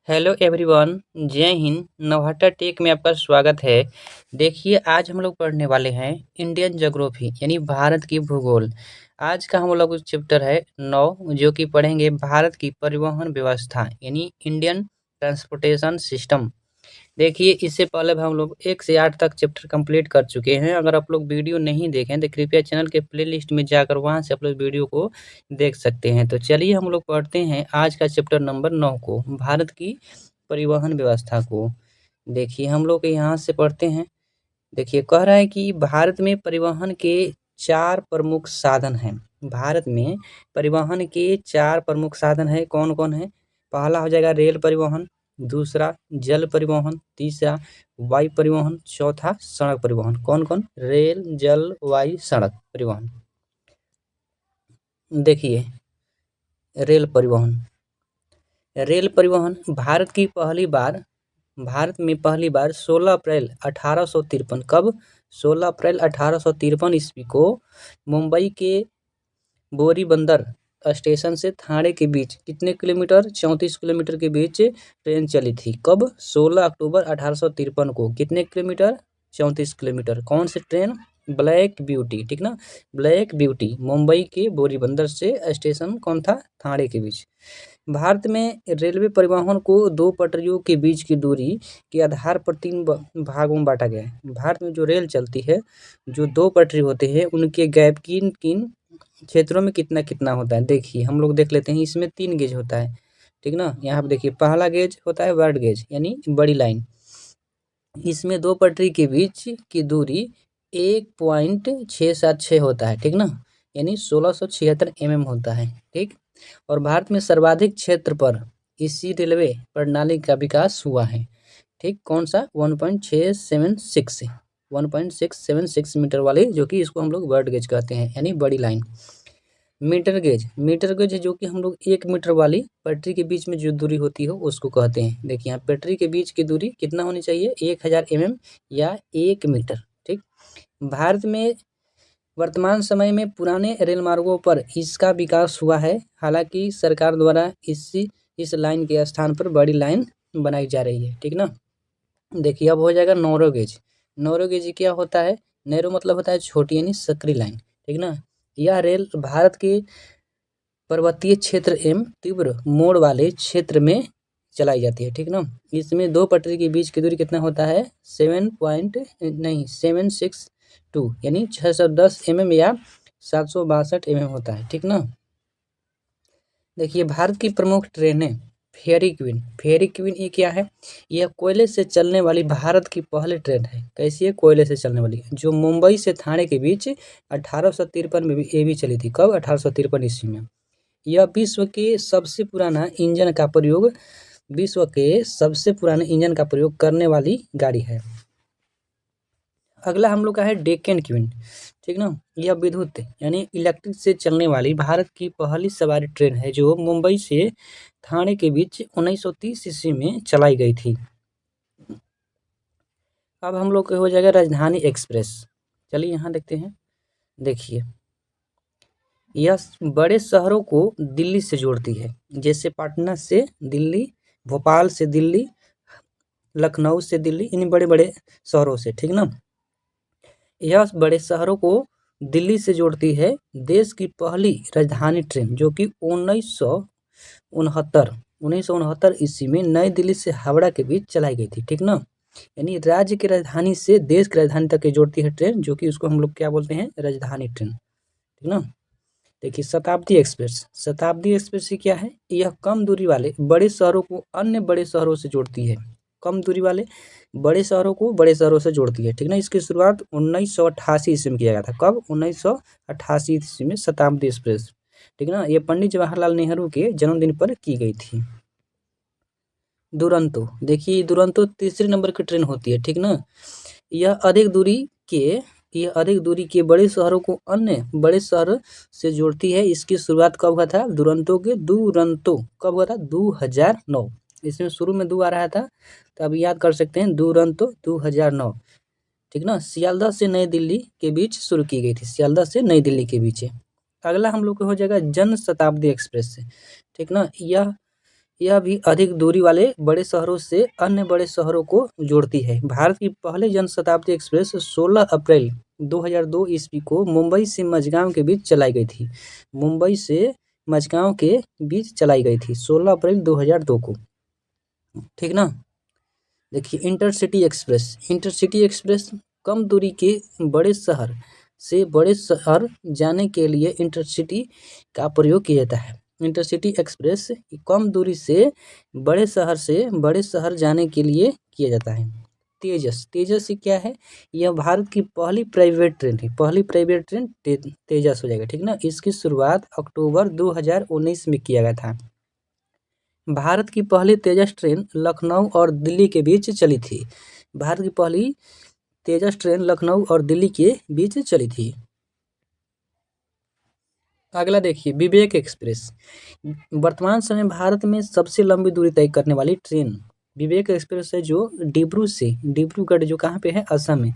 Hello everyone. जय Hind. Nauhatta take में आपका स्वागत है। देखिए, आज हम लोग पढ़ने वाले हैं इंडियन ज्योग्राफी यानी भारत की भूगोल। आज का हम लोग चैप्टर है 9, जो कि पढ़ेंगे भारत की परिवहन व्यवस्था यानी इंडियन ट्रांसपोर्टेशन सिस्टम। देखिए, इससे पहले भी हम लोग 1 से 8 तक चैप्टर कंप्लीट कर चुके हैं। अगर आप लोग वीडियो नहीं देखें तो कृपया चैनल के प्लेलिस्ट में जाकर वहां से आप लोग वीडियो को देख सकते हैं। तो चलिए हम लोग पढ़ते हैं आज का चैप्टर नंबर 9 को, भारत की परिवहन व्यवस्था को। देखिए, हम लोग यहाँ से पढ़ते हैं। देखिए, कह रहा है कि भारत में परिवहन के 4 प्रमुख साधन हैं। भारत में परिवहन के 4 प्रमुख साधन हैं। कौन-कौन है? पहला हो जाएगा रेल परिवहन, दूसरा जल परिवहन, तीसरा वायु परिवहन, चौथा सड़क परिवहन। कौन-कौन? रेल, जल, वायु, सड़क परिवहन। देखिए, रेल परिवहन। रेल परिवहन भारत में पहली बार 16 अप्रैल 1853। कब? 16 अप्रैल 1853 ईस्वी को मुंबई के बोरीबंदर स्टेशन से थाने के बीच कितने किलोमीटर? 34 किलोमीटर के बीच ट्रेन चली थी। कब? 16 अक्टूबर 1853 को। कितने किलोमीटर? 34 किलोमीटर। कौन सी ट्रेन? Black beauty. ठीक ना, ब्लैक ब्यूटी। मुंबई के बोरीबंदर से स्टेशन कौन था? थाने के बीच। भारत में रेलवे परिवहन को 2 पटरियों के बीच की दूरी के आधार पर 3 भागों में बांटा गया है। भारत में जो रेल चलती है, जो 2 पटरी होते हैं, उनके गैप किन-किन क्षेत्रों में कितना-कितना होता है। देखिए, हम लोग देख लेते हैं। इसमें 3 गेज होता है, ठीक ना। यहाँ पे देखिए, पहला गेज होता है ब्रॉड गेज यानी बड़ी लाइन। इसमें 2 पटरी के बीच की दूरी 1.676 होता है, ठीक ना, यानी 1676 होता है, ठीक। और भारत में सर्वाधिक क्षेत्र पर इसी रेलवे प्रणाली का विकास हुआ है, ठीक। कौन सा? 1.676 मीटर वाली, जो कि इसको हम लोग ब्रॉड गेज कहते हैं यानी बड़ी लाइन। मीटर गेज जो कि हम लोग 1 मीटर वाली पटरी के बीच में जो दूरी होती है उसको कहते हैं। देखिए, यहाँ पटरी के बीच की दूरी कितना होनी चाहिए? 1000 या 1 मीटर, ठीक। भारत में वर्तमान समय में पुराने रेल मार्गों पर इसका विकास हुआ है। हालांकि सरकार द्वारा इस लाइन के स्थान पर बड़ी लाइन बनाई जा रही है, ठीक ना। देखिए, अब हो जाएगा नैरो गेज। नैरो गेज क्या होता है? नैरो मतलब होता है छोटी यानी सकरी लाइन, ठीक ना। यह रेल भारत के पर्वतीय क्षेत्र एवं तीव्र मोड़ वाले क्षेत्र में चलाई जाती है, ठीक ना। इसमें 2 पटरी के बीच की दूरी कितना होता है? 762 यानी 610 या 762 होता है, ठीक ना। देखिए, भारत की प्रमुख ट्रेनें। फेरी क्वीन ये क्या है? यह कोयले से चलने वाली भारत की पहली ट्रेन है। कैसी है? कोयले से चलने वाली, जो मुंबई से थाने के बीच 1853 में भी ये भी चली थी। कब? 1853 ईस्वी में। यह विश्व के सबसे पुराने इंजन का प्रयोग करने वाली गाड़ी है। अगला हम लोग का है डेक्कन क्वीन, ठीक ना। यह विद्युत यानी इलेक्ट्रिक से चलने वाली भारत की पहली सवारी ट्रेन है, जो मुंबई से थाने के बीच 1930 ईस्वी में चलाई गई थी। अब हम लोग का हो जाएगा राजधानी एक्सप्रेस। चलिए यहाँ देखते हैं। देखिए, यह बड़े शहरों को दिल्ली से जोड़ती है, जैसे पटना से दिल्ली, भोपाल से दिल्ली, लखनऊ से दिल्ली, इन बड़े-बड़े शहरों से, ठीक ना। यह बड़े शहरों को दिल्ली से जोड़ती है। देश की पहली राजधानी ट्रेन, जो कि 1969 ईस्वी में नई दिल्ली से हावड़ा के बीच चलाई गई थी, ठीक ना। यानी राज्य की राजधानी से देश की राजधानी तक जोड़ती है ट्रेन, जो कि उसको हम लोग क्या बोलते हैं? राजधानी ट्रेन, ठीक ना। देखिए, शताब्दी एक्सप्रेस से क्या है? यह कम दूरी वाले बड़े शहरों को अन्य बड़े शहरों से जोड़ती है। कम दूरी वाले बड़े शहरों को बड़े शहरों से जोड़ती है, ठीक ना। इसकी शुरुआत 1988 ईस्वी में किया गया था। कब? 1988 ईस्वी में शताब्दी एक्सप्रेस, ठीक ना। ये पंडित जवाहरलाल नेहरू के जन्मदिन पर की गई थी। दुरंतो। देखिए, दुरंतो तीसरे नंबर की ट्रेन होती है, ठीक ना। यह अधिक दूरी के बड़े शहरों को अन्य बड़े शहर से जोड़ती है। इसकी शुरुआत कब हुआ था? दुरंतो कब हुआ था? 2009। इसमें शुरू में 2 आ रहा था, तो अब याद कर सकते हैं। दुरंतो 2009, ठीक ना। सियालदह से नई दिल्ली के बीच शुरू की गई थी। सियालदह से नई दिल्ली के बीच। अगला हम लोग को हो जाएगा जन शताब्दी एक्सप्रेस से, ठीक ना। यह भी अधिक दूरी वाले बड़े शहरों से अन्य बड़े शहरों को जोड़ती है। भारत की पहले जनशताब्दी एक्सप्रेस 16 अप्रैल 2002 ईस्वी को मुंबई से मझगांव के बीच चलाई गई थी। मुंबई से मझगांव के बीच चलाई गई थी 16 अप्रैल 2002 को, ठीक ना। देखिए इंटरसिटी एक्सप्रेस कम दूरी के बड़े शहर से बड़े शहर जाने के लिए इंटरसिटी का प्रयोग किया जाता है। इंटरसिटी एक्सप्रेस कम दूरी से बड़े शहर जाने के लिए किया जाता है। तेजस से क्या है, यह भारत की पहली प्राइवेट ट्रेन थी। पहली प्राइवेट ट्रेन तेजस हो जाएगा, ठीक ना। इसकी शुरुआत अक्टूबर 2019 में किया गया था। भारत की पहली तेजस ट्रेन लखनऊ और दिल्ली के बीच चली थी। भारत की पहली तेजस ट्रेन लखनऊ और दिल्ली के बीच चली थी। अगला देखिए विवेक एक्सप्रेस। वर्तमान समय भारत में सबसे लंबी दूरी तय करने वाली ट्रेन विवेक एक्सप्रेस है, जो डिब्रूगढ़ जो कहाँ पे है, असम में,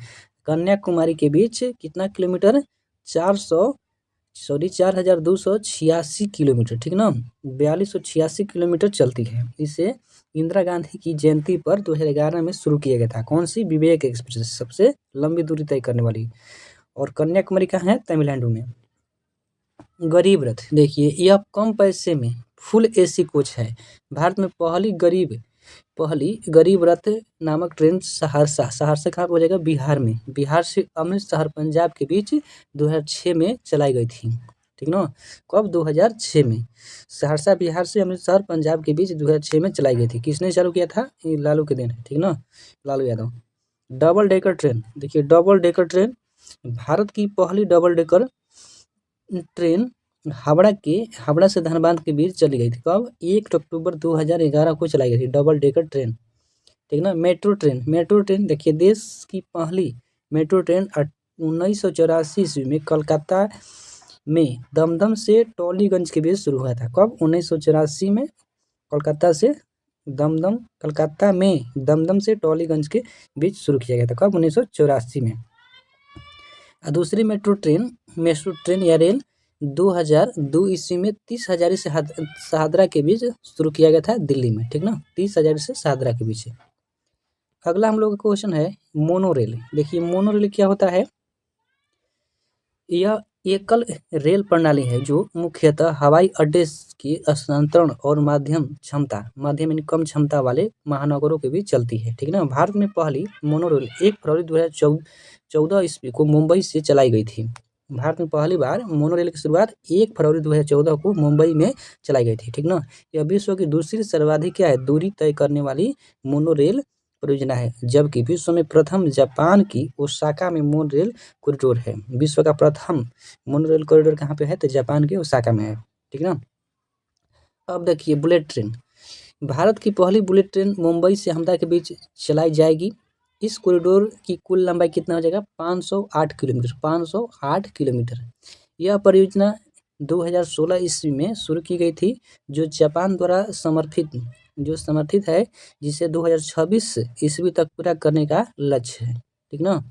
कन्याकुमारी के बीच कितना किलोमीटर, 4,286 किलोमीटर, ठीक ना, 4286 किलोमीटर चलती है। इसे इंदिरा गांधी की जयंती पर 2011 में शुरू किया गया था। कौन सी, विवेक एक्सप्रेस, सबसे लंबी दूरी तय करने वाली। और कन्याकुमारी कहाँ है, तमिलनाडु में। गरीब रथ, देखिए यह कम पैसे में फुल एसी कोच है। भारत में पहली गरीब रथ नामक ट्रेन सहरसा कहाँ हो जाएगा, बिहार में, बिहार से अमृतसर पंजाब के बीच 2006 में चलाई गई थी, ठीक ना। कब, 2006 में। सहरसा बिहार से अमृतसर पंजाब के बीच 2006 में चलाई गई थी। किसने चालू किया था, ये लालू के दिन है, ठीक ना, Lalu Yadav. Double decker train, देखिए डबल डेकर ट्रेन भारत की पहली डबल डेकर ट्रेन हावड़ा से धनबाद के बीच चली गई थी। कब, 1 अक्टूबर 2011 को चलाई गई थी डबल डेकर ट्रेन, ठीक ना। मेट्रो ट्रेन देखिए देश की पहली मेट्रो ट्रेन 1984 ईस्वी में कलकत्ता में दमदम से टॉलीगंज के बीच शुरू हुआ था। कब, 1984 में कलकत्ता में दमदम से टॉलीगंज के बीच शुरू किया गया था। कब, 1984 में। दूसरी मेट्रो ट्रेन या रेल 2002 ईस्वी में 30 हजारी से शहादरा के बीच शुरू किया गया था, दिल्ली में, ठीक ना, 30 हजारी से शहादरा के बीच। अगला हम लोग का क्वेश्चन है मोनोरेल। देखिए मोनोरेल क्या होता है, यह एकल रेल प्रणाली है जो मुख्यतः हवाई अड्डे की स्थानांतरण और माध्यम यानी कम क्षमता वाले महानगरों के बीच चलती है, ठीक ना। भारत में पहली मोनोरेल 1 फरवरी 2014 ईस्वी को मुंबई से चलाई गई थी। भारत में पहली बार मोनोरेल की शुरुआत 1 फरवरी 2014 को मुंबई में चलाई गई थी, ठीक ना। यह विश्व की दूसरी सर्वाधिक क्या है, दूरी तय करने वाली मोनोरेल परियोजना है, जबकि विश्व में प्रथम जापान की ओसाका में मोनोरेल कॉरिडोर है। विश्व का प्रथम मोनोरेल कॉरिडोर कहाँ पे है, तो जापान के ओसाका में है, ठीक ना। अब देखिए बुलेट ट्रेन। भारत की पहली बुलेट ट्रेन मुंबई से अहमदाबाद के बीच चलाई जाएगी। इस कॉरिडोर की कुल लंबाई कितना हो जाएगा, 508 किलोमीटर। यह परियोजना 2016 ईस्वी में शुरू की गई थी, जो जापान द्वारा समर्थित है, जिसे 2026 ईस्वी तक पूरा करने का लक्ष्य है, ठीक ना।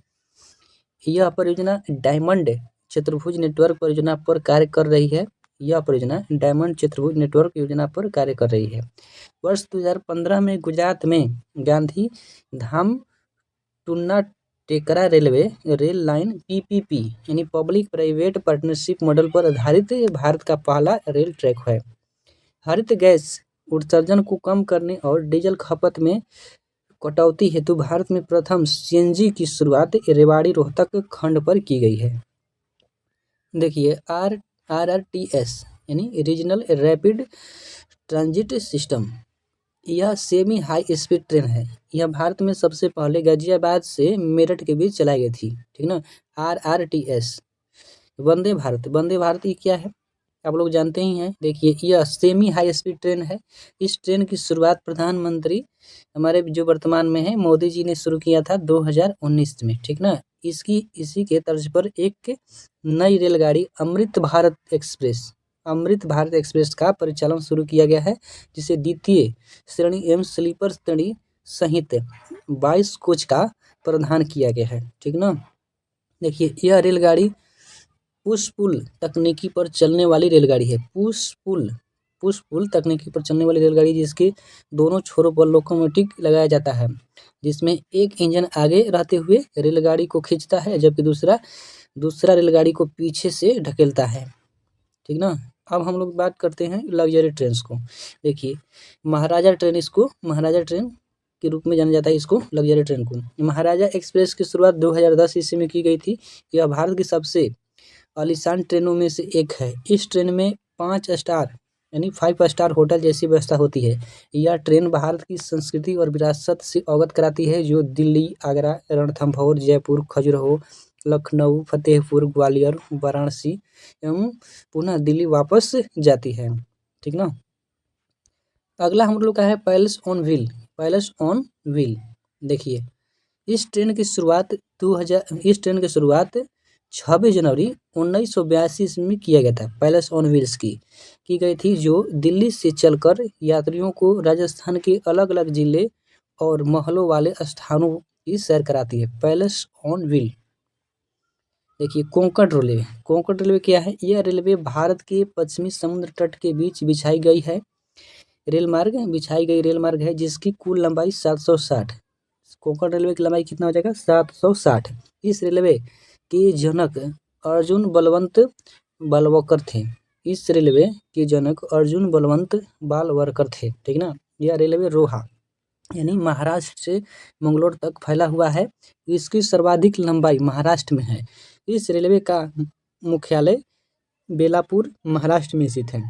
यह परियोजना डायमंड चतुर्भुज नेटवर्क परियोजना पर कार्य कर रही है। वर्ष 2015 में गुजरात में गांधी धाम टूना टेकरा रेल लाइन PPP यानी पब्लिक प्राइवेट पार्टनरशिप मॉडल पर आधारित भारत का पहला रेल ट्रैक है। हरित गैस उत्सर्जन को कम करने और डीजल खपत में कटौती हेतु भारत में प्रथम CNG की शुरुआत रेवाड़ी रोहतक खंड पर की गई है। देखिए RRTS यानी रीजनल रैपिड ट्रांजिट सिस्टम, यह सेमी हाई स्पीड ट्रेन है। यह भारत में सबसे पहले गाजियाबाद से मेरठ के बीच चलाई गई थी, ठीक ना। RRTS। वंदे भारत ये क्या है, आप लोग जानते ही हैं। देखिए यह सेमी हाई स्पीड ट्रेन है। इस ट्रेन की शुरुआत प्रधानमंत्री हमारे जो वर्तमान में है मोदी जी ने शुरू किया था 2019 में, ठीक ना। इसी के तर्ज पर एक नई रेलगाड़ी अमृत भारत एक्सप्रेस का परिचालन शुरू किया गया है, जिसे द्वितीय श्रेणी एवं स्लीपर श्रेणी सहित 22 कोच का प्रावधान किया गया है, ठीक ना। देखिए यह रेलगाड़ी पुश पुल तकनीकी पर चलने वाली रेलगाड़ी है। पुश पुश पुल तकनीकी पर चलने वाली रेलगाड़ी जिसके दोनों छोरों पर लोकोमोटिव लगाया जाता है, जिसमें एक इंजन आगे रहते हुए रेलगाड़ी को खींचता है जबकि दूसरा रेलगाड़ी को पीछे से ढकेलता है। ठीक ना। अब हम लोग बात करते हैं लग्जरी ट्रेन को। देखिए महाराजा ट्रेन के रूप में जाना जाता है इसको, लग्जरी ट्रेन को। महाराजा एक्सप्रेस की शुरुआत 2010 ईस्वी में की गई थी। यह भारत की सबसे आलीशान ट्रेनों में से एक है। इस ट्रेन में 5 स्टार यानी 5 स्टार होटल जैसी व्यवस्था होती है। यह ट्रेन भारत की संस्कृति और विरासत से अवगत कराती है जो दिल्ली, आगरा, रणथंभौर, जयपुर, खजुराहो, लखनऊ, फतेहपुर, ग्वालियर, वाराणसी एवं पुनः दिल्ली वापस जाती है। ठीक ना। अगला हम लोग का है पैलेस ऑन व्हील। देखिए इस ट्रेन की शुरुआत 26 जनवरी 1982 ईस्वी में किया गया था। पैलेस ऑन व्हील्स की गई थी जो दिल्ली से चलकर यात्रियों को राजस्थान के अलग अलग जिले और महलों वाले स्थानों की सैर कराती है। Palace on wheel. देखिए कोंकण रेलवे क्या है? यह रेलवे भारत के पश्चिमी समुद्र तट के बीच बिछाई गई रेलमार्ग है जिसकी कुल लंबाई 760। कोंकण रेलवे की लंबाई कितना हो जाएगा? 760। इस रेलवे के जनक अर्जुन बलवंत बालवरकर थे। ठीक ना। यह रेलवे रोहा यानी महाराष्ट्र से मंगलोर तक फैला हुआ है। इसकी सर्वाधिक लंबाई महाराष्ट्र में है। इस रेलवे का मुख्यालय बेलापुर महाराष्ट्र में स्थित है।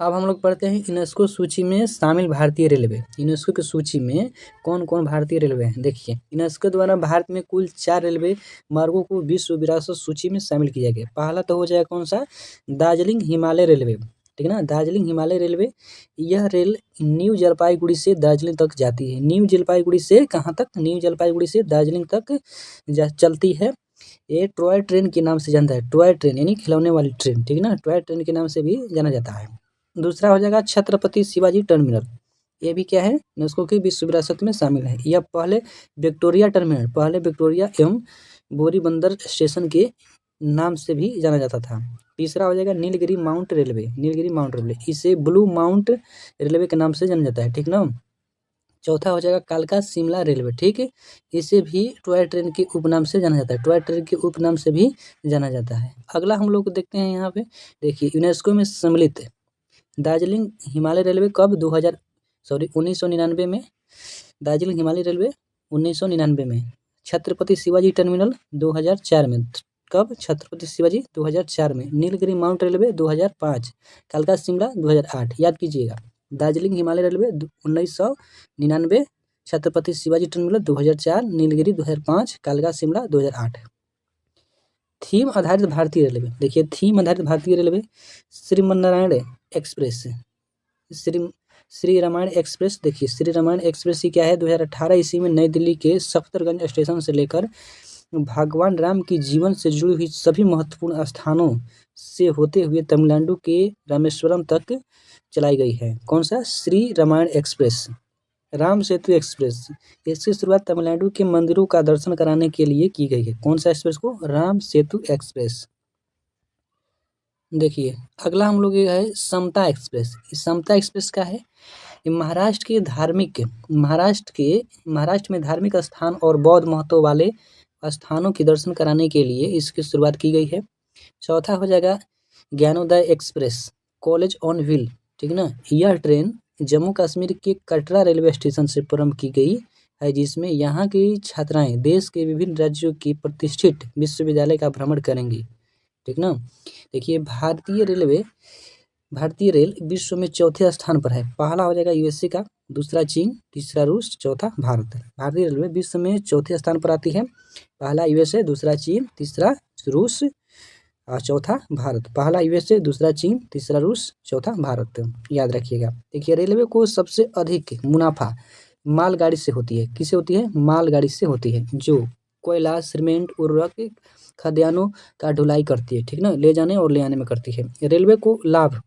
अब हम लोग पढ़ते हैं यूनेस्को सूची में शामिल भारतीय रेलवे। यूनेस्को की सूची में कौन कौन भारतीय रेलवे हैं? देखिए यूनेस्को द्वारा भारत में कुल 4 रेलवे मार्गों को विश्व विरासत सूची में शामिल किया गया। पहला तो हो जाएगा कौन सा? दार्जिलिंग हिमालय रेलवे। ठीक ना। दार्जिलिंग हिमालय रेलवे। यह रेल न्यू जलपाईगुड़ी से दार्जिलिंग तक जाती है। न्यू जलपाईगुड़ी से कहाँ तक? न्यू जलपाईगुड़ी से दार्जिलिंग तक चलती है। ये टॉय ट्रेन के नाम से जानता है। टॉय ट्रेन यानी खिलौने वाली ट्रेन। ठीक ना। टॉय ट्रेन के नाम से भी जाना जाता है। दूसरा हो जाएगा छत्रपति शिवाजी टर्मिनल। ये भी क्या है? यूनेस्को की विश्व विरासत में शामिल है। यह पहले विक्टोरिया एवं बोरीबंदर स्टेशन के नाम से भी जाना जाता था। तीसरा हो जाएगा नीलगिरी माउंट रेलवे। इसे ब्लू माउंट रेलवे के नाम से जाना जाता है। ठीक ना। चौथा हो जाएगा कालका शिमला रेलवे। ठीक है। इसे भी टॉय ट्रेन के उपनाम से जाना जाता है। टॉय ट्रेन के उपनाम से भी जाना जाता है। अगला हम लोग देखते हैं यहाँ पे। देखिए यूनेस्को में सम्मिलित दार्जिलिंग हिमालय रेलवे कब? 1999 में। दार्जिलिंग हिमालय रेलवे 1999 में। छत्रपति शिवाजी टर्मिनल 2004 में। कब? छत्रपति शिवाजी 2004 में। Nilgiri mount railway 2005। कालका शिमला 2008। याद कीजिएगा। दार्जिलिंग हिमालय रेलवे 1999, छत्रपति शिवाजी टर्मिनल 2004, नीलगिरी 2005, कालका शिमला 2008। थीम आधारित भारतीय रेलवे। देखिए थीम आधारित भारतीय railway Shrimannarayan express, Shri Ramayan express. देखिए श्री रामायण एक्सप्रेस ही क्या है? 2018 ईस्वी में नई दिल्ली के सफदरगंज स्टेशन से लेकर भगवान राम की जीवन से जुड़ी हुई सभी महत्वपूर्ण स्थानों से होते हुए तमिलनाडु के रामेश्वरम तक चलाई गई है। कौन सा? श्री रामायण एक्सप्रेस। राम सेतु एक्सप्रेस। इसकी शुरुआत तमिलनाडु के मंदिरों का दर्शन कराने के लिए की गई है। कौन सा एक्सप्रेस को? राम सेतु एक्सप्रेस। देखिए अगला हम लोग ये है समता एक्सप्रेस। समता एक्सप्रेस क्या है? महाराष्ट्र में धार्मिक स्थान और बौद्ध महत्व वाले स्थानों के दर्शन कराने के लिए इसकी शुरुआत की गई है। चौथा हो जाएगा Gyanodaya express, college on wheel. ठीक ना। यह ट्रेन जम्मू कश्मीर के कटरा रेलवे स्टेशन से प्रारंभ की गई है जिसमें यहाँ की छात्राएं देश के विभिन्न राज्यों के प्रतिष्ठित विश्वविद्यालय का भ्रमण करेंगी। ठीक ना। देखिए भारतीय रेल विश्व में चौथे स्थान पर है। पहला हो जाएगा यूएसए का, दूसरा चीन, तीसरा रूस, चौथा भारत। भारतीय रेलवे विश्व में चौथे स्थान पर आती है। पहला यूएसए, दूसरा चीन, तीसरा रूस और चौथा भारत। पहला यूएसए, दूसरा चीन, तीसरा रूस, चौथा भारत। याद रखिएगा। देखिए रेलवे को सबसे अधिक मुनाफा मालगाड़ी से होती है। किससे होती है? मालगाड़ी से होती है जो कोयला, सीमेंट, उर्वरक, खाद्यान्नों का ढुलाई करती है। ठीक ना। ले जाने और ले आने में करती है। रेलवे को लाभ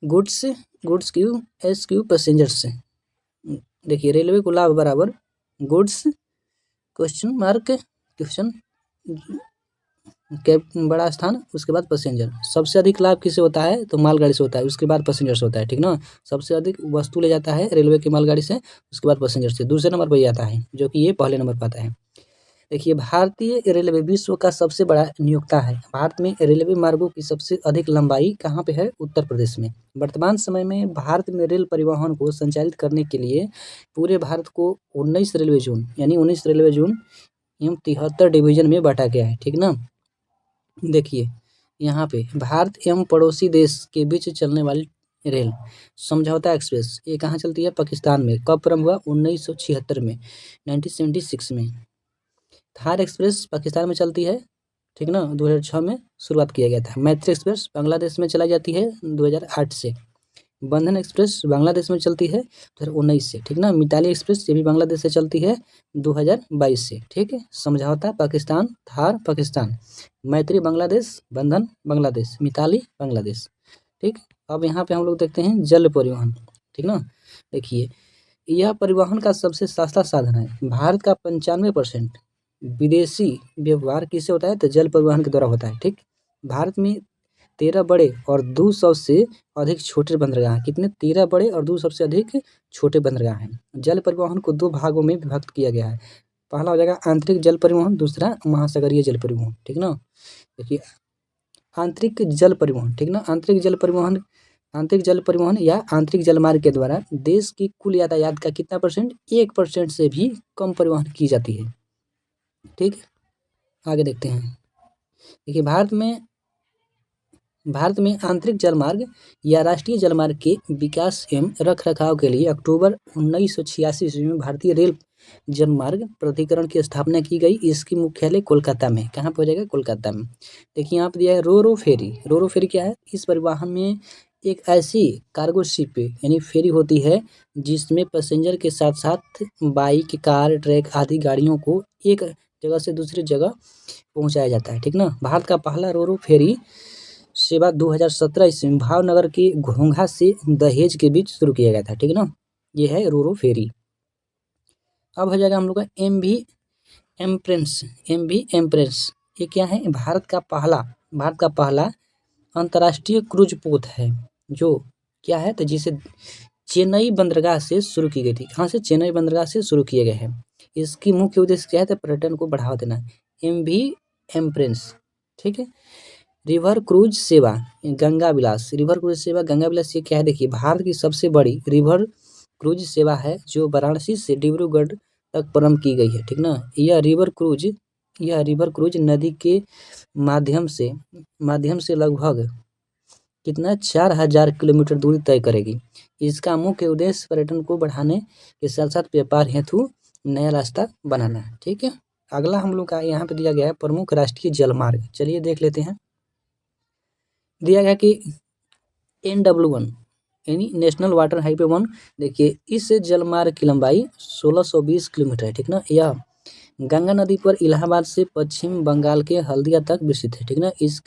गुड्स क्यू पैसेंजर्स। देखिए रेलवे को लाभ बराबर गुड्स क्वेश्चन कैब बड़ा स्थान, उसके बाद पैसेंजर। सबसे अधिक लाभ किससे होता है? तो मालगाड़ी से होता है, उसके बाद पैसेंजर से होता है, ठीक ना। सबसे अधिक वस्तु ले जाता है रेलवे की मालगाड़ी से, उसके बाद पैसेंजर से। दूसरे नंबर पर ये आता है, जो कि ये पहले नंबर पर आता है। देखिए, भारतीय रेलवे विश्व का सबसे बड़ा नियोक्ता है। भारत में रेलवे मार्गों की सबसे अधिक लंबाई कहाँ पे है? उत्तर प्रदेश में। वर्तमान समय में भारत में रेल परिवहन को संचालित करने के लिए पूरे भारत को 19 रेलवे जोन यानी 19 रेलवे जोन एवं 73 डिवीजन में बांटा गया है, ठीक ना। देखिए, यहाँ पे भारत एवं पड़ोसी देश के बीच चलने वाली रेल समझौता एक्सप्रेस, ये कहाँ चलती है? पाकिस्तान में। कब प्रारंभ हुआ? 1976 में, 1976 में। थार एक्सप्रेस पाकिस्तान में चलती है, ठीक ना। 2006 में शुरुआत किया गया था। मैत्री एक्सप्रेस बांग्लादेश में चलाई जाती है 2008 से। बंधन एक्सप्रेस बांग्लादेश में चलती है 2019 से, ठीक ना। मिताली एक्सप्रेस ये भी बांग्लादेश से चलती है 2022 से, ठीक है। समझौता पाकिस्तान, थार पाकिस्तान, मैत्री बांग्लादेश, बंधन बांग्लादेश, मिताली बांग्लादेश, ठीक। अब यहाँ पे हम लोग देखते हैं जल परिवहन, ठीक ना। देखिए, यह परिवहन का सबसे सस्ता साधन है। भारत का 95% विदेशी व्यवहार किससे होता है? तो जल परिवहन के द्वारा होता है, ठीक। भारत में 13 बड़े और 200 से अधिक छोटे बंदरगाह हैं। कितने? 13 बड़े और 200 से अधिक छोटे बंदरगाह हैं। जल परिवहन को 2 भागों में विभक्त किया गया है। पहला हो जाएगा आंतरिक जल परिवहन, दूसरा महासागरीय जल परिवहन, ठीक ना। देखिए, आंतरिक जल परिवहन, ठीक ना। आंतरिक जल परिवहन या आंतरिक जलमार्ग के द्वारा देश की कुल यातायात का कितना परसेंट? 1% से भी कम परिवहन की जाती है, ठीक। आगे देखते हैं। देखिए, भारत में आंतरिक जलमार्ग या राष्ट्रीय जलमार्ग के विकास एवं रखरखाव के लिए अक्टूबर 1986 ईस्वी में भारतीय रेल जलमार्ग प्राधिकरण की स्थापना की गई। इसकी मुख्यालय कोलकाता में। कहाँ पर हो जाएगा? कोलकाता में। देखिए, यहाँ पर दिया है रो फेरी। रो फेरी क्या है? इस परिवहन में एक ऐसी कार्गो शिप यानी फेरी होती है जिसमें पैसेंजर के साथ साथ बाइक, कार, ट्रक आदि गाड़ियों को एक जगह से दूसरी जगह पहुंचाया जाता है, ठीक ना। भारत का पहला रो फेरी सेवा 2017 ईस्वी में भावनगर के घोंघा से दहेज के बीच शुरू किया गया था, ठीक ना। ये है रो फेरी। अब हो जाएगा हम लोग का एमवी एम्प्रेस। ये क्या है? भारत का पहला अंतर्राष्ट्रीय क्रूज पोत है, जो क्या है? तो जिसे चेन्नई बंदरगाह से शुरू की गई थी। कहाँ से? चेन्नई बंदरगाह से शुरू किए गए हैं। इसकी मुख्य उद्देश्य क्या है? तो पर्यटन को बढ़ावा देना। एमवी एम्प्रेस, ठीक है। रिवर क्रूज सेवा गंगा विलास। ये क्या है? देखिए, भारत की सबसे बड़ी रिवर क्रूज सेवा है जो वाराणसी से डिब्रूगढ़ तक प्रारंभ की गई है, ठीक ना। यह रिवर क्रूज नदी के माध्यम से लगभग कितना? 4000 किलोमीटर दूरी तय करेगी। इसका मुख्य उद्देश्य पर्यटन को बढ़ाने के साथ साथ व्यापार हेतु नया रास्ता बनाना है, ठीक है। अगला हम लोग का यहाँ पे दिया गया है प्रमुख राष्ट्रीय जलमार्ग। चलिए देख लेते हैं। दिया गया कि NW1 यानी नेशनल वाटर हाईवे 1। देखिए, इस जलमार्ग की लंबाई 1620 किलोमीटर है, ठीक ना। यह गंगा नदी पर इलाहाबाद से पश्चिम बंगाल के हल्दिया तक विस्तृत है, ठीक ना। इस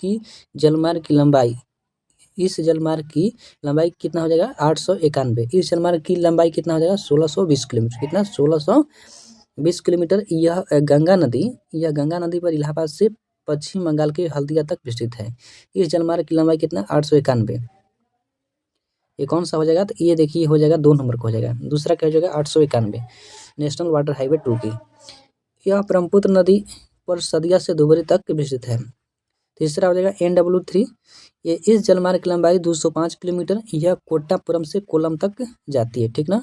जलमार्ग की लंबाई कितना हो जाएगा? 891। इस जलमार्ग की लंबाई कितना हो जाएगा? 1620 किलोमीटर। कितना? 1620 किलोमीटर। यह गंगा नदी पर इलाहाबाद से पश्चिम बंगाल के हल्दिया तक विस्तृत है। इस जलमार्ग की लंबाई कितना? 891। ये कौन सा हो जाएगा? तो ये देखिए हो जाएगा 2 नंबर का हो जाएगा। दूसरा क्या हो जाएगा? 891 नेशनल वाटर हाईवे 2 की। यह ब्रह्मपुत्र नदी पर सदिया से धुबरी तक विस्तृत है। तीसरा हो जाएगा NW3। ये इस जलमार्ग की लंबाई 205 किलोमीटर। यह कोट्टापुरम से कोल्लम तक जाती है, ठीक ना।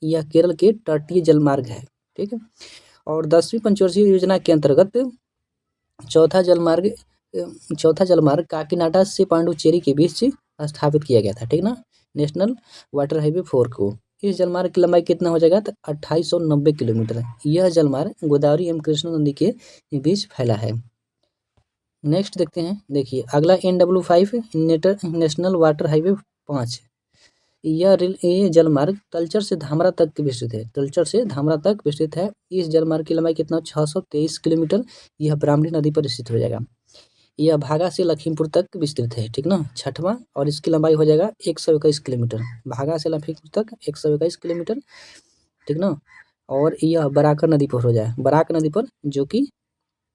यह केरल के तटीय जलमार्ग है, ठीक है। और 10वीं पंचवर्षीय योजना के अंतर्गत चौथा जलमार्ग काकीनाडा से पांडुचेरी के बीच स्थापित किया गया था, ठीक ना। नेशनल वाटर हाईवे 4 को। इस जलमार्ग की लंबाई कितना हो जाएगा? तो 2890 किलोमीटर। यह जलमार्ग गोदावरी एवं कृष्णा नदी के बीच फैला है। नेक्स्ट देखते हैं। देखिए, अगला NW5 नेशनल वाटर हाईवे 5। ये जलमार्ग तलचर से धामरा तक विस्तृत है। इस जलमार्ग की लंबाई कितना? 623 किलोमीटर। यह ब्राह्मणी नदी पर स्थित हो जाएगा। यह भागा से लखीमपुर तक विस्तृत है, ठीक ना। छठवां, और इसकी लंबाई हो जाएगा 121 किलोमीटर। भागा से लखीमपुर तक 121 किलोमीटर, ठीक ना। और यह बराक नदी पर, जो कि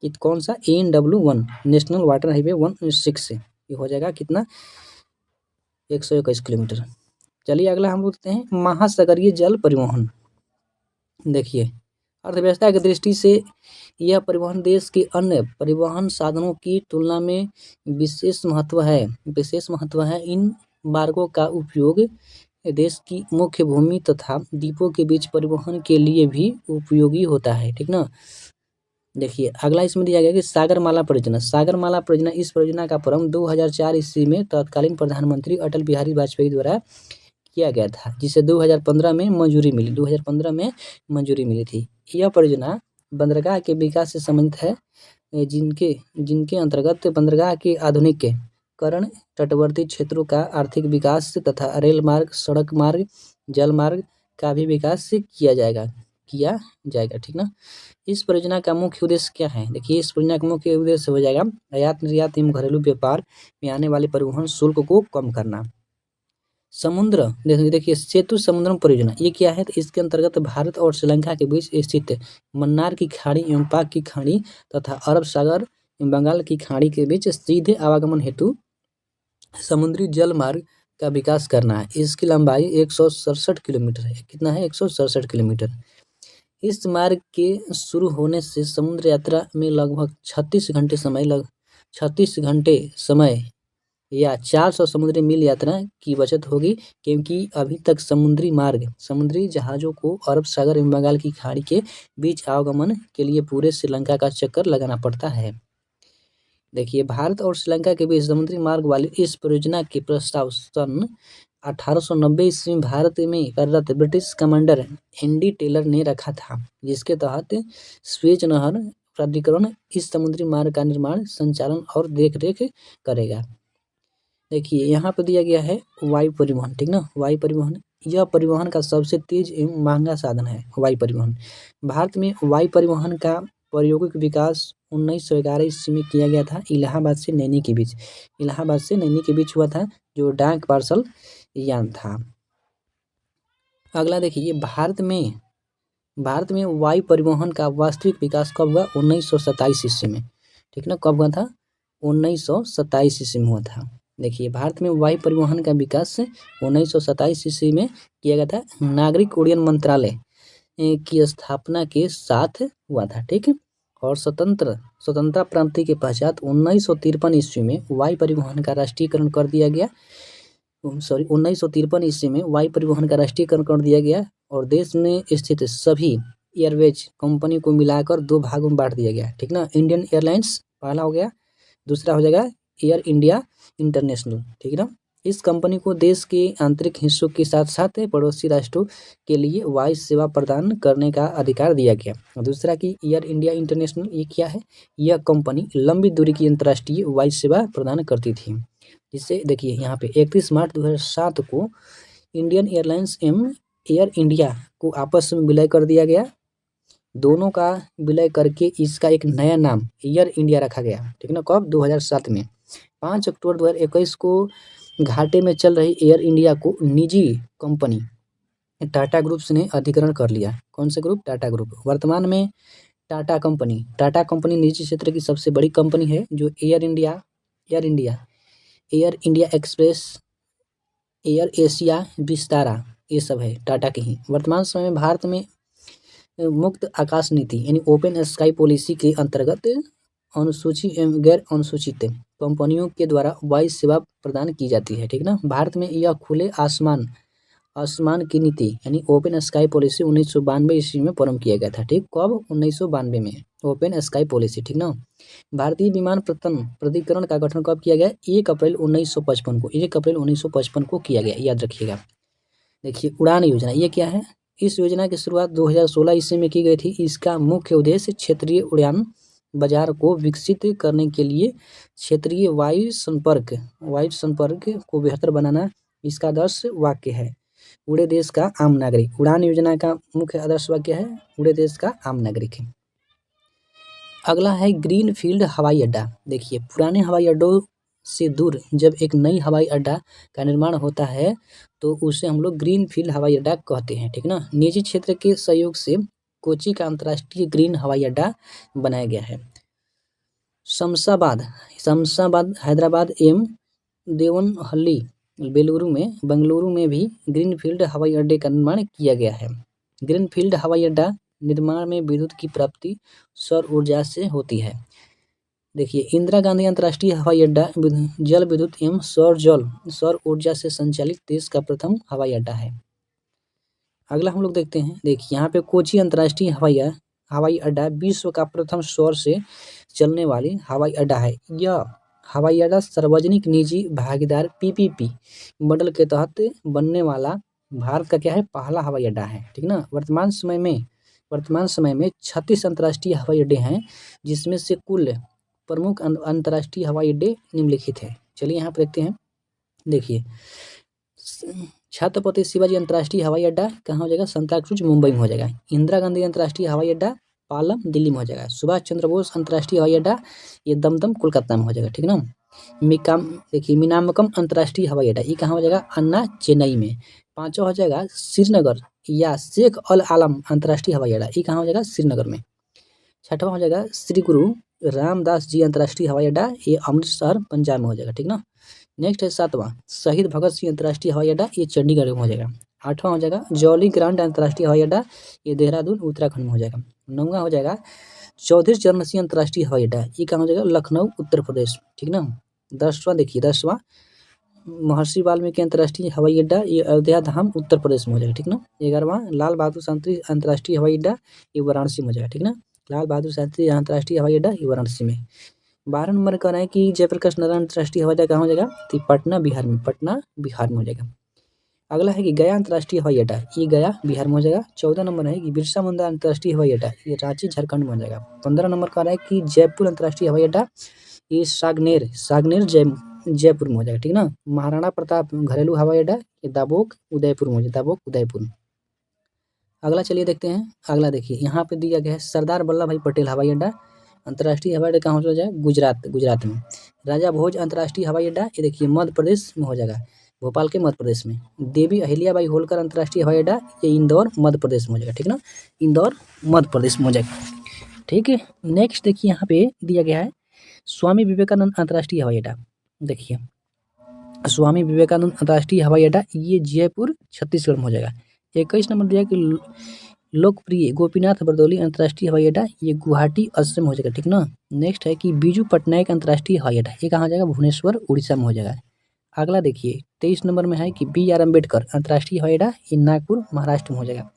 कि कौन सा NW1 नेशनल वाटर हाईवे 16 से ये हो जाएगा कितना 121 किलोमीटर। चलिए अगला हम बोलते हैं महासागरीय जल परिवहन। देखिए अर्थव्यवस्था की दृष्टि से यह परिवहन देश के अन्य परिवहन साधनों की तुलना में विशेष महत्व है। इन मार्गों का उपयोग देश की मुख्य भूमि तथा द्वीपों के बीच परिवहन के लिए भी उपयोगी होता है, ठीक ना। देखिए अगला इसमें दिया गया कि सागरमाला परियोजना इस परियोजना का प्रारंभ 2004 ईस्वी में तत्कालीन प्रधानमंत्री अटल बिहारी वाजपेयी द्वारा किया गया था, जिसे 2015 में मंजूरी मिली थी। यह परियोजना बंदरगाह के विकास से संबंधित है, जिनके अंतर्गत बंदरगाह के आधुनिकीकरण, तटवर्ती क्षेत्रों का आर्थिक विकास तथा रेल मार्ग, सड़क मार्ग, जल मार्ग का भी विकास किया जाएगा, ठीक ना। इस परियोजना का मुख्य उद्देश्य क्या है? देखिए इस परियोजना का मुख्य उद्देश्य हो जाएगा आयात निर्यात एवं घरेलू व्यापार में आने वाले परिवहन शुल्क को कम करना। समुद्र देखिए सेतु समुद्रम परियोजना ये क्या है? तो इसके अंतर्गत भारत और श्रीलंका के बीच स्थित मन्नार की खाड़ी एवं पाक की खाड़ी तथा अरब सागर एवं बंगाल की खाड़ी के बीच सीधे आवागमन हेतु समुद्री जल मार्ग का विकास करना है। इसकी लंबाई 167 किलोमीटर है। कितना है? 167 किलोमीटर। इस मार्ग के शुरू होने से समुद्र यात्रा में लगभग 36 घंटे समय या 400 समुद्री मील यात्रा की बचत होगी, क्योंकि अभी तक समुद्री जहाज़ों को अरब सागर एवं बंगाल की खाड़ी के बीच आवागमन के लिए पूरे श्रीलंका का चक्कर लगाना पड़ता है। देखिए भारत और श्रीलंका के बीच समुद्री मार्ग वाली इस परियोजना के प्रस्ताव सन 1890 ईस्वी में भारत में कार्यरत ब्रिटिश कमांडर हेनरी टेलर ने रखा था, जिसके तहत स्वेज नहर प्राधिकरण इस समुद्री मार्ग का निर्माण, संचालन और देखरेख करेगा। देखिए यहाँ पर दिया गया है वायु परिवहन, ठीक ना। वायु परिवहन यह परिवहन का सबसे तेज एवं महंगा साधन है। वायु परिवहन भारत में वायु परिवहन का प्रायोगिक विकास 1911 ईस्वी में किया गया था, इलाहाबाद से नैनी के बीच हुआ था, जो डाक पार्सल यान था। अगला देखिए भारत में वायु परिवहन का वास्तविक विकास कब हुआ? 1927 ईस्वी में, ठीक ना। कब हुआ था? 1927 ईस्वी में हुआ था। देखिए भारत में वायु परिवहन का विकास 1927 ईस्वी में किया गया था, नागरिक उड्डयन मंत्रालय की स्थापना के साथ हुआ था, ठीक है। और स्वतंत्रता प्राप्ति के पश्चात 1953 ईस्वी में वायु परिवहन का राष्ट्रीयकरण कर दिया गया। 1953 ईस्वी में वायु परिवहन का राष्ट्रीयकरण कर दिया गया और देश में स्थित सभी एयरवेज कंपनी को मिलाकर 2 भागों में बांट दिया गया, ठीक ना। इंडियन एयरलाइंस पहला हो गया, दूसरा हो जाएगा एयर इंडिया इंटरनेशनल, ठीक ना। इस कंपनी को देश के आंतरिक हिस्सों के साथ साथ पड़ोसी राष्ट्रों के लिए वायु सेवा प्रदान करने का अधिकार दिया गया। दूसरा कि एयर इंडिया इंटरनेशनल ये क्या है? यह कंपनी लंबी दूरी की अंतर्राष्ट्रीय वायु सेवा प्रदान करती थी। जिससे देखिए यहाँ पे 31 मार्च 2007 को इंडियन एयरलाइंस एवं एयर इंडिया को आपस में विलय कर दिया गया। दोनों का विलय करके इसका एक नया नाम एयर इंडिया रखा गया, ठीक ना। कब? 2007 में। 5 अक्टूबर 2021 को घाटे में चल रही एयर इंडिया को निजी कंपनी टाटा ग्रुप्स ने अधिग्रहण कर लिया। कौन सा ग्रुप? टाटा ग्रुप। वर्तमान में टाटा कंपनी निजी क्षेत्र की सबसे बड़ी कंपनी है, जो air India express, air Asia, Vistara ये सब है टाटा के ही। वर्तमान समय में भारत में मुक्त आकाश नीति यानी ओपन स्काई पॉलिसी के अंतर्गत अनुसूचित एवं गैर अनुसूचित कंपनियों के द्वारा वायु सेवा प्रदान की जाती है, ठीक ना। भारत में यह खुले आसमान की नीति यानी ओपन स्काई पॉलिसी 1992 ईस्वी में प्रारंभ किया गया था, ठीक। कब? 1992 में ओपन स्काई पॉलिसी, ठीक ना। भारतीय विमानपत्तन प्राधिकरण का गठन कब किया गया? 1 अप्रैल 1955 को किया गया, याद रखिएगा। देखिए उड़ान योजना ये क्या है? इस योजना की शुरुआत 2016 ईस्वी में की गई थी। इसका मुख्य उद्देश्य क्षेत्रीय उड़ान बाजार को विकसित करने के लिए क्षेत्रीय वायु संपर्क को बेहतर बनाना इसका आदर्श वाक्य है। उड़े देश का आम नागरिक। उड़ान योजना का मुख्य आदर्श वाक्य है उड़े देश का आम नागरिक। अगला है ग्रीन फील्ड हवाई अड्डा। देखिए पुराने हवाई अड्डों से दूर जब एक नई हवाई अड्डा का निर्माण होता है तो उसे हम लोग ग्रीन फील्ड हवाई अड्डा कहते हैं, ठीक ना। निजी क्षेत्र के सहयोग से कोची का अंतर्राष्ट्रीय ग्रीन हवाई अड्डा बनाया गया है। शमशाबाद हैदराबाद देवनहल्ली बेंगलुरु में भी ग्रीनफील्ड हवाई अड्डे का निर्माण किया गया है। ग्रीनफील्ड हवाई अड्डा निर्माण में विद्युत की प्राप्ति सौर ऊर्जा से होती है। देखिए, इंदिरा गांधी अंतर्राष्ट्रीय हवाई अड्डा जल विद्युत एवं सौर ऊर्जा से संचालित देश का प्रथम हवाई अड्डा है। अगला हम लोग देखते हैं। देखिए, यहाँ पे कोची अंतर्राष्ट्रीय हवाई अड्डा विश्व का प्रथम सौर से चलने वाली हवाई अड्डा है। यह हवाई अड्डा सार्वजनिक निजी भागीदार PPP मॉडल के तहत बनने वाला भारत का क्या है, पहला हवाई अड्डा है। ठीक ना। वर्तमान समय में 36 अंतर्राष्ट्रीय हवाई अड्डे हैं, जिसमें से कुल प्रमुख अंतर्राष्ट्रीय हवाई अड्डे निम्नलिखित है। चलिए यहाँ पर देखते हैं। देखिए, छत्रपति शिवाजी अंतर्राष्ट्रीय हवाई अड्डा कहाँ हो जाएगा, सांताक्रूज मुंबई में हो जाएगा। इंदिरा गांधी अंतर्राष्ट्रीय हवाई अड्डा पालम दिल्ली में हो जाएगा। सुभाष चंद्र बोस अंतर्राष्ट्रीय हवाई अड्डा ये दमदम कोलकाता में हो जाएगा। ठीक ना। मीनामकम अंतर्राष्ट्रीय हवाई अड्डा ये कहाँ हो जाएगा, अन्ना चेन्नई में। पांचवा हो जाएगा श्रीनगर या शेख अल आलम अंतर्राष्ट्रीय हवाई अड्डा ये कहाँ हो जाएगा, श्रीनगर में। छठवां हो जाएगा श्री गुरु रामदास जी अंतर्राष्ट्रीय हवाई अड्डा ये अमृतसर पंजाब में हो जाएगा। ठीक ना। नेक्स्ट है सातवां शहीद भगत सिंह अंतर्राष्ट्रीय हवाई अड्डा ये चंडीगढ़ में हो जाएगा। आठवां हो जाएगा जॉली ग्रांट अंतर्राष्ट्रीय हवाई अड्डा ये देहरादून उत्तराखंड में हो जाएगा। नौवां हो जाएगा चौधरी चरण सिंह अंतर्राष्ट्रीय हवाई अड्डा ये कहाँ हो जाएगा, लखनऊ उत्तर प्रदेश। ठीक ना। दसवां महर्षि वाल्मीकि अंतर्राष्ट्रीय हवाई अड्डा ये अयोध्या धाम उत्तर प्रदेश में हो जाएगा। ठीक ना। 11वां लाल बहादुर शास्त्री अंतर्राष्ट्रीय हवाई अड्डा ये वाराणसी में हो जाएगा। ठीक ना। लाल बहादुर शास्त्री अंतर्राष्ट्रीय हवाई अड्डा ये वाराणसी में। 12 नंबर का है कि जयप्रकाश नारायण अंतर्राष्ट्रीय हवाई अड्डा कहाँ हो जाएगा, तो पटना बिहार में हो जाएगा। अगला है कि गया अंतर्राष्ट्रीय हवाई अड्डा ये गया बिहार में हो जाएगा। 14 नंबर है कि बिरसा मुंडा अंतर्राष्ट्रीय हवाई अड्डा ये रांची झारखंड में हो जाएगा। 15 नंबर का है कि जयपुर अंतर्राष्ट्रीय हवाई अड्डा ये सागनेर जयपुर में हो जाएगा। ठीक ना। महाराणा प्रताप घरेलू हवाई अड्डा ये दाबोक उदयपुर में हो जाएगा, दाबोक उदयपुर। अगला चलिए देखते हैं। अगला देखिए यहाँ पे दिया गया है सरदार वल्लभ भाई पटेल हवाई अड्डा अंतर्राष्ट्रीय हवाई अड्डा कहाँ हो जाएगा, गुजरात में। राजा भोज अंतर्राष्ट्रीय हवाई अड्डा ये देखिए मध्य प्रदेश में हो जाएगा, भोपाल के मध्य प्रदेश में। देवी अहिल्याबाई होलकर अंतर्राष्ट्रीय हवाई अड्डा ये इंदौर मध्य प्रदेश में हो जाएगा। ठीक ना। इंदौर मध्य प्रदेश में हो जाएगा। ठीक है। नेक्स्ट देखिए यहाँ पे दिया गया है स्वामी विवेकानंद अंतर्राष्ट्रीय हवाई अड्डा। देखिए स्वामी विवेकानंद अंतर्राष्ट्रीय हवाई अड्डा ये जयपुर छत्तीसगढ़ में हो जाएगा। 21 नंबर दिया कि लोकप्रिय गोपीनाथ बरदौली अंतर्राष्ट्रीय हवाई अड्डा ये गुवाहाटी असम हो जाएगा। ठीक ना। नेक्स्ट है कि बीजू पटनायक अंतर्राष्ट्रीय हवाई अड्डा ये कहाँ हो जाएगा, भुवनेश्वर उड़ीसा में हो जाएगा। अगला देखिए 23 नंबर में है कि BR अम्बेडकर अंतर्राष्ट्रीय हवाई अड्डा ये नागपुर महाराष्ट्र में हो जाएगा।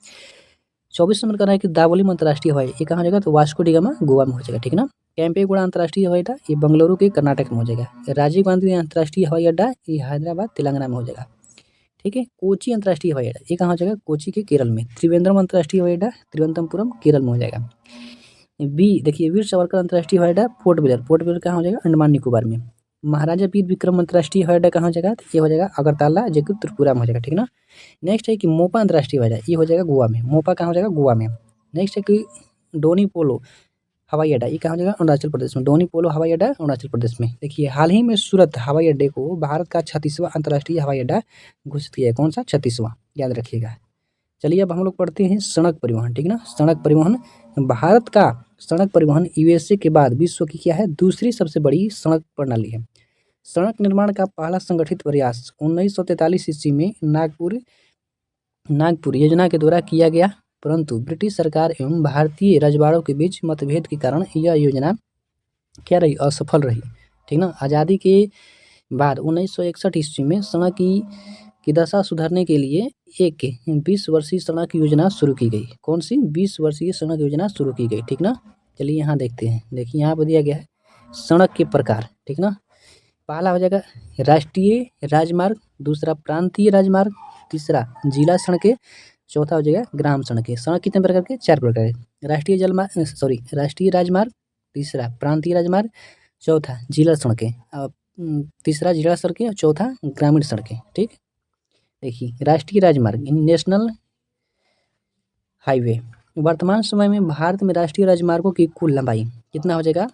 24 नंबर का है कि दावोलिम अंतर्राष्ट्रीय हवाई ये कहाँ हो जाएगा, तो वास्को डी गामा गोवा में हो जाएगा। ठीक ना। केम्पेगौड़ा अंतर्राष्ट्रीय हवाई अड्डा ये बंगलुरु के कर्नाटक में हो जाएगा। राजीव गांधी अंतर्राष्ट्रीय हवाई अड्डा ये हैदराबाद तेलंगाना में हो जाएगा। ठीक है। कोची अंतर्राष्ट्रीय हवाई अड्डा ये कहाँ हो जाएगा, कोची के केरल में। त्रिवेंद्रम अंतर्राष्ट्रीय हवाई अड्डा तिरुवनंतपुरम केरल में हो जाएगा। देखिए वीर सावरकर अंतर्राष्ट्रीय हवाई अड्डा पोर्ट ब्लेयर कहाँ हो जाएगा, अंडमान निकोबार में। महाराजा वीर विक्रम अंतर्राष्ट्रीय हवाई अड्डा कहाँ हो जाएगा, तो ये हो जाएगा अगरतला जो कि त्रिपुरा में हो जाएगा। ठीक ना। नेक्स्ट है कि मोपा अंतर्राष्ट्रीय हवाई अड्डा ये हो जाएगा गोवा में, मोपा कहाँ हो जाएगा, गोवा में। नेक्स्ट है कि डोनी पोलो हवाई अड्डा ये कहाँ हो जाएगा, अरुणाचल प्रदेश में। डोनी पोलो हवाई अड्डा अरुणाचल प्रदेश में। देखिए हाल ही में सूरत हवाई अड्डे को भारत का 36वां अंतर्राष्ट्रीय हवाई अड्डा घोषित किया है। कौन सा, 36वां, याद रखिएगा। चलिए अब हम लोग पढ़ते हैं सड़क परिवहन। ठीक ना। सड़क परिवहन भारत का सड़क परिवहन USA के बाद विश्व की क्या है, दूसरी सबसे बड़ी सड़क प्रणाली है। सड़क निर्माण का पहला संगठित प्रयास 1943 ईस्वी में नागपुर योजना के द्वारा किया गया, परंतु ब्रिटिश सरकार एवं भारतीय रजवाड़ों के बीच मतभेद के कारण यह योजना क्या रही, असफल रही। ठीक ना। आज़ादी के बाद 1961 ईस्वी में सड़क की दशा सुधारने के लिए एक 20 वर्षीय सड़क योजना शुरू की गई। कौन सी, 20 वर्षीय सड़क योजना शुरू की गई। ठीक ना। चलिए यहाँ देखते हैं। देखिए यहाँ पर दिया गया है सड़क के प्रकार। ठीक ना। पहला हो जाएगा राष्ट्रीय राजमार्ग, दूसरा प्रांतीय राजमार्ग, तीसरा जिला सड़कें, चौथा हो जाएगा ग्राम सड़कें। सड़क कितने प्रकार के, 4 प्रकार के। राष्ट्रीय राजमार्ग, तीसरा प्रांतीय राजमार्ग, चौथा जिला सड़कें, तीसरा जिला सड़कें, चौथा ग्रामीण सड़कें। ठीक। देखिए राष्ट्रीय राजमार्ग नेशनल हाईवे। वर्तमान समय में भारत में राष्ट्रीय राजमार्गों की कुल लंबाई कितना हो जाएगा,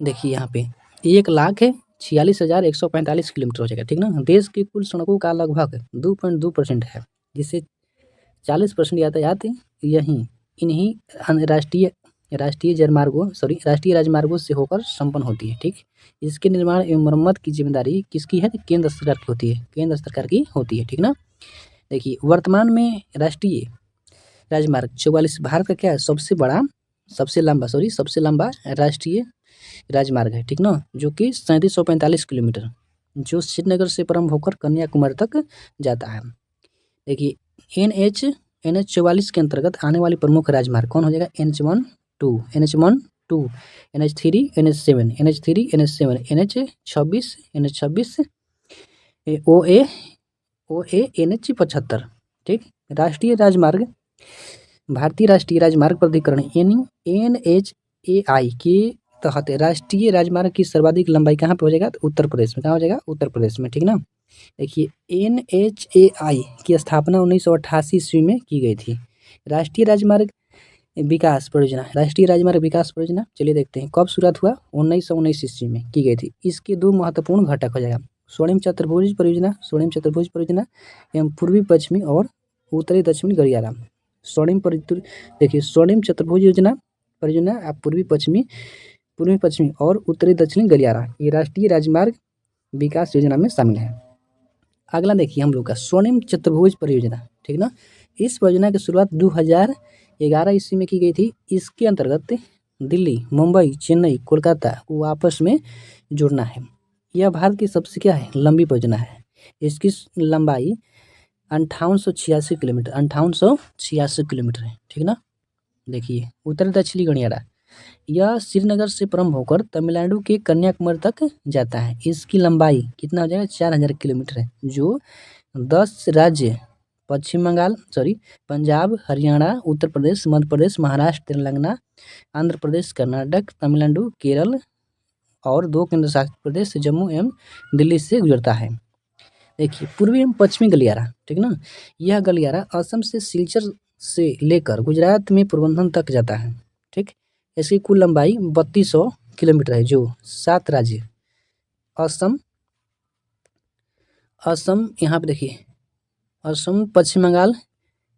देखिए यहाँ पे 1,46,145 किलोमीटर हो जाएगा। ठीक ना। देश की कुल सड़कों का लगभग 2.2% है, जिससे 40% यातायात इन्हीं राष्ट्रीय राष्ट्रीय राजमार्गों से होकर संपन्न होती है। ठीक, इसके निर्माण एवं मरम्मत की जिम्मेदारी किसकी है? केंद्र सरकार की होती है, केंद्र सरकार की होती है। ठीक ना। देखिए वर्तमान में राष्ट्रीय राजमार्ग 44 भारत का क्या है? सबसे लंबा राष्ट्रीय राजमार्ग है। ठीक ना, जो कि 3745 किलोमीटर, जो श्रीनगर से प्रारंभ होकर कन्याकुमारी तक जाता है। देखिए NH 44 के अंतर्गत आने वाली प्रमुख राजमार्ग कौन हो जाएगा? NH1 2 NH3 NH7 NH26 OA NH75। ठीक, भारतीय राष्ट्रीय राजमार्ग प्राधिकरण NHAI के तहत राष्ट्रीय राजमार्ग की सर्वाधिक लंबाई कहाँ पे हो जाएगा? तो उत्तर प्रदेश में। कहाँ हो जाएगा? उत्तर प्रदेश में। ठीक ना। देखिए NHAI की स्थापना 1988 ईस्वी में की गई थी। राष्ट्रीय राजमार्ग विकास परियोजना चलिए देखते हैं कब शुरुआत हुआ? 1919 ईस्वी में की गई थी। इसके दो महत्वपूर्ण घटक हो जाएगा, स्वर्णिम चतुर्भुज परियोजना एवं पूर्वी पश्चिमी और उत्तरी दक्षिणी गलियारा। स्वर्णिम चतुर्भुज परियोजना पूर्वी पश्चिमी और उत्तरी दक्षिणी गलियारा ये राष्ट्रीय राजमार्ग विकास योजना में शामिल है। अगला देखिए हम लोग का स्वर्णिम चतुर्भुज परियोजना। ठीक ना, इस परियोजना की शुरुआत 2011 ईस्वी में की गई थी। इसके अंतर्गत दिल्ली, मुंबई, चेन्नई, कोलकाता को आपस में जोड़ना है। यह भारत की सबसे क्या है? लंबी परियोजना है। इसकी लंबाई 5886 किलोमीटर है। ठीक ना। देखिए उत्तर दक्षिणी गलियारा यह श्रीनगर से प्रारंभ होकर तमिलनाडु के कन्याकुमारी तक जाता है। इसकी लंबाई कितना हो जाएगा? 4000 किलोमीटर है, जो 10 राज्य पंजाब, हरियाणा, उत्तर प्रदेश, मध्य प्रदेश, महाराष्ट्र, तेलंगाना, आंध्र प्रदेश, कर्नाटक, तमिलनाडु, केरल और 2 केंद्र शासित प्रदेश जम्मू एवं दिल्ली से गुजरता है। देखिए पूर्वी एवं पश्चिमी गलियारा। ठीक ना, यह गलियारा असम से सिलचर से लेकर गुजरात में पोरबंदर तक जाता है। ठीक, इसकी कुल लंबाई 3200 किलोमीटर है, जो 7 राज्य असम यहाँ पे देखिए असम, पश्चिम बंगाल,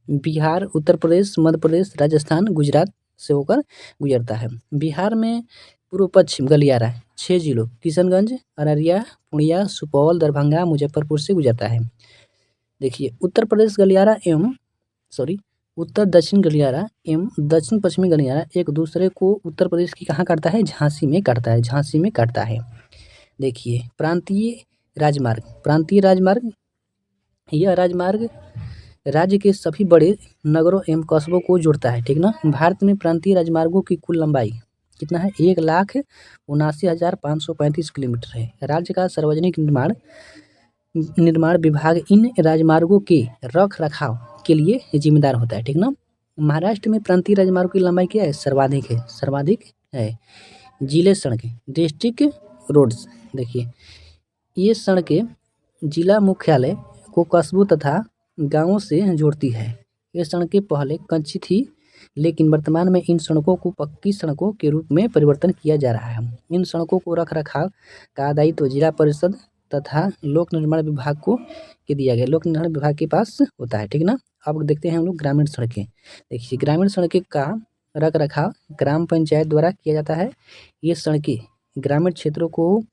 बिहार, उत्तर प्रदेश, मध्य प्रदेश, राजस्थान, गुजरात से होकर गुजरता है। बिहार में पूर्व पश्चिम गलियारा 6 जिलों किशनगंज, अररिया, पूर्णिया, सुपौल, दरभंगा, मुजफ्फरपुर से गुजरता है। देखिए उत्तर दक्षिण गलियारा एवं दक्षिण पश्चिमी गलियारा एक दूसरे को उत्तर प्रदेश की कहाँ काटता है? झांसी में काटता है। देखिए प्रांतीय राजमार्ग यह राजमार्ग राज्य के सभी बड़े नगरों एवं कस्बों को जोड़ता है। ठीक ना। भारत में प्रांतीय राजमार्गों की कुल लंबाई कितना है? 1,79,535 किलोमीटर है। राज्य का सार्वजनिक निर्माण विभाग इन राजमार्गों के रख रखाव के लिए जिम्मेदार होता है। ठीक ना। महाराष्ट्र में प्रांतीय राजमार्गों की लंबाई क्या है? सर्वाधिक है। जिले सड़कें, डिस्ट्रिक्ट रोड्स, देखिए ये सड़कें जिला मुख्यालय को कस्बों तथा गांवों से जोड़ती है। ये सड़कें पहले कच्ची थी, लेकिन वर्तमान में इन सड़कों को पक्की सड़कों के रूप में परिवर्तन किया जा रहा है। इन सड़कों को रख रखाव का दायित्व जिला परिषद तथा लोक निर्माण विभाग को दिया गया, लोक निर्माण विभाग के पास होता है। ठीक ना। अब देखते हैं हम लोग ग्रामीण सड़कें। देखिए ग्रामीण सड़कें का रख रखाव ग्राम पंचायत द्वारा किया जाता है। ये सड़कें ग्रामीण क्षेत्रों को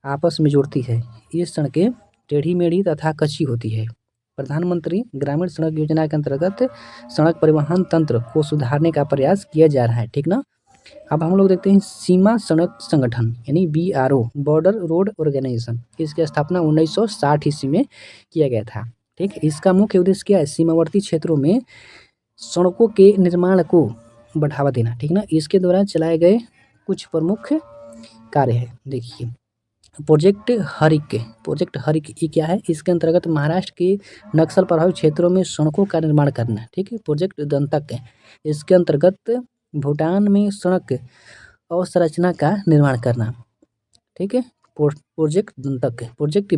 आपस में जोड़ती है। ये सड़कें टेढ़ी मेढ़ी तथा कच्ची होती है। प्रधानमंत्री ग्रामीण सड़क योजना के अंतर्गत सड़क परिवहन तंत्र को सुधारने का प्रयास किया जा रहा है। ठीक ना। अब हम लोग देखते हैं सीमा सड़क संगठन यानी BRO, बॉर्डर रोड ऑर्गेनाइजेशन। इसकी स्थापना 1960 ईस्वी में किया गया था। ठीक, इसका मुख्य उद्देश्य क्या है? सीमावर्ती क्षेत्रों में सड़कों के निर्माण को बढ़ावा देना। ठीक ना। इसके द्वारा चलाए गए कुछ प्रमुख कार्य है। देखिए प्रोजेक्ट हरिक ये क्या है? इसके अंतर्गत महाराष्ट्र के नक्सल प्रभावित क्षेत्रों में सड़कों का निर्माण करना। ठीक है। प्रोजेक्ट दंतक है, इसके अंतर्गत भूटान में सड़क अवसंरचना का निर्माण करना। ठीक है। प्रोजेक्ट दंतक है। प्रोजेक्ट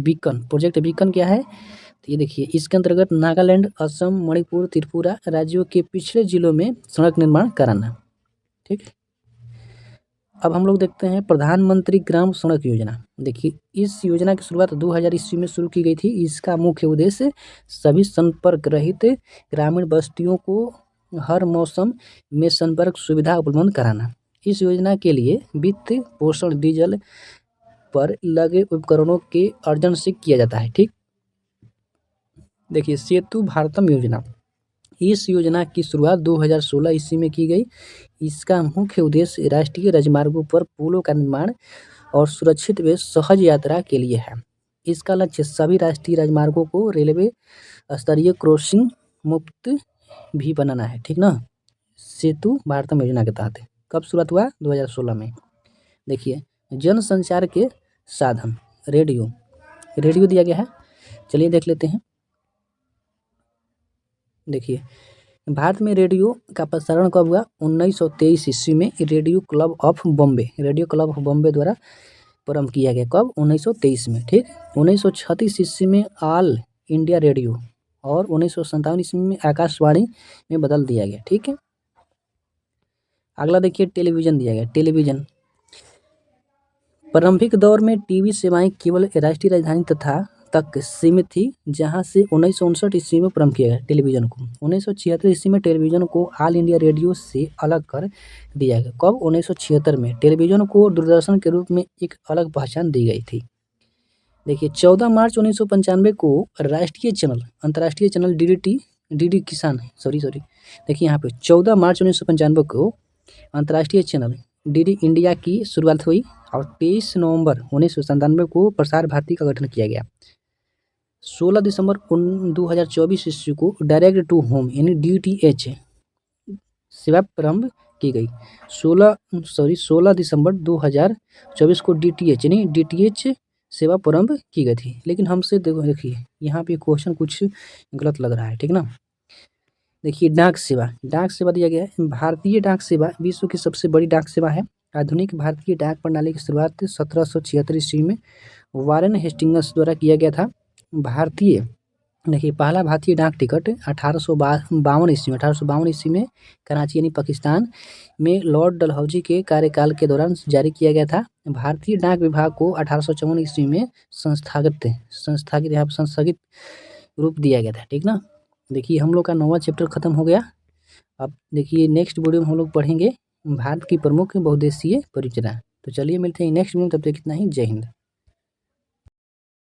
बीकन क्या है? तो ये देखिए इसके अंतर्गत नागालैंड, असम, मणिपुर, त्रिपुरा राज्यों के पिछड़े जिलों में सड़क निर्माण कराना। ठीक है। अब हम लोग देखते हैं प्रधानमंत्री ग्राम सड़क योजना। देखिए इस योजना की शुरुआत 2000 ईस्वी में शुरू की गई थी। इसका मुख्य उद्देश्य सभी संपर्क रहित ग्रामीण बस्तियों को हर मौसम में संपर्क सुविधा उपलब्ध कराना। इस योजना के लिए वित्त पोषण डीजल पर लगे उपकरणों के अर्जन से किया जाता है। ठीक, देखिए सेतु भारतम योजना, इस योजना की शुरुआत 2016 ईस्वी में की गई। इसका मुख्य उद्देश्य राष्ट्रीय राजमार्गों पर पुलों का निर्माण और सुरक्षित व सहज यात्रा के लिए है। इसका लक्ष्य सभी राष्ट्रीय राजमार्गों को रेलवे स्तरीय क्रॉसिंग मुक्त भी बनाना है। ठीक ना, सेतु भारतम योजना के तहत कब शुरुआत हुआ? 2016 में। देखिए जनसंचार के साधन, रेडियो, रेडियो दिया गया है, चलिए देख लेते हैं। देखिए भारत में रेडियो का प्रसारण कब हुआ? 1923 ईस्वी में radio club of Bombay, radio club of Bombay द्वारा प्रारंभ किया गया। कब? 1923 में। ठीक, 1936 ईस्वी में ऑल इंडिया रेडियो और 1957 ईस्वी में आकाशवाणी में बदल दिया गया। ठीक है, अगला देखिए टेलीविजन दिया गया। टेलीविजन प्रारंभिक दौर में टीवी सेवाएं केवल राष्ट्रीय राजधानी तक सीमित थी, जहां से 1959 ईस्वी में प्रारंभ किया गया टेलीविजन को। 1976 ईस्वी में टेलीविजन को ऑल इंडिया रेडियो से अलग कर दिया गया। कब? 1976 में टेलीविजन को दूरदर्शन के रूप में एक अलग पहचान दी गई थी। देखिए 14 मार्च 1995 को राष्ट्रीय चैनल, अंतर्राष्ट्रीय चैनल डीडी किसान, देखिए यहाँ पे 14 मार्च 1995 को अंतर्राष्ट्रीय चैनल डीडी इंडिया की शुरुआत हुई और 23 नवंबर 1997 को प्रसार भारती का गठन किया गया। 16 दिसंबर 2024 ईस्वी को डायरेक्ट टू होम यानी DTH सेवा प्रारंभ की गई। 16 दिसंबर 2024 को DTH यानी DTH सेवा प्रारंभ की गई थी। लेकिन हमसे देखिए यहाँ पे क्वेश्चन कुछ गलत लग रहा है। ठीक ना, देखिए डाक सेवा, डाक सेवा दिया गया है। भारतीय डाक सेवा विश्व की सबसे बड़ी डाक सेवा है। आधुनिक भारतीय डाक प्रणाली की शुरुआत 1776 ईस्वी में वारेन हेस्टिंग्स द्वारा किया गया था। देखिए पहला भारतीय डाक टिकट 1852 ईस्वी में कराची यानी पाकिस्तान में लॉर्ड डलहौजी के कार्यकाल के दौरान जारी किया गया था। भारतीय डाक विभाग को 1854 ईस्वी में संस्थागित रूप दिया गया था। ठीक ना, देखिए हम लोग का 9वां चैप्टर खत्म हो गया। अब देखिए नेक्स्ट वीडियो में हम लोग पढ़ेंगे भारत की प्रमुख बहुउद्देशीय परियोजना। तो चलिए मिलते हैं नेक्स्ट वीडियो में, तब तक इतना ही, जय हिंद।